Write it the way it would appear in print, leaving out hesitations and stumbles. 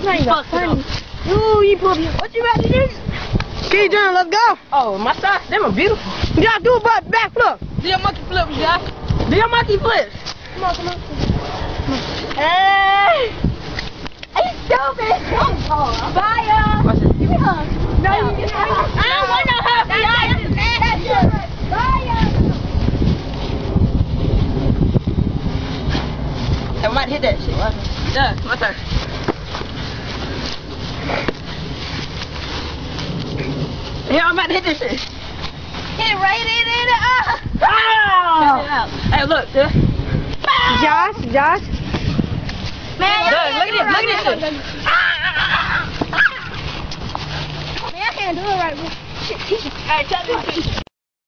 not even funny. Ooh, you put me. What you about to do? Keep doing, let's go. Oh, my socks, them are beautiful. You gotta do a backflip. Do your monkey flips, y'all. Do your monkey flips. Come on, come on. Hey! Are you stupid? Oh, bye, y'all. What's it? Give me a hug. No, you can have a hug. I don't want no hug, y'all. Bye, y'all. I might hit that shit. Yeah, my turn. Yeah, I'm about to hit this shit. Hit it right in it. Hey, look, dude. Josh. Man, look at this shit. Man, I can't do it right. Shit. Hey, check this shit.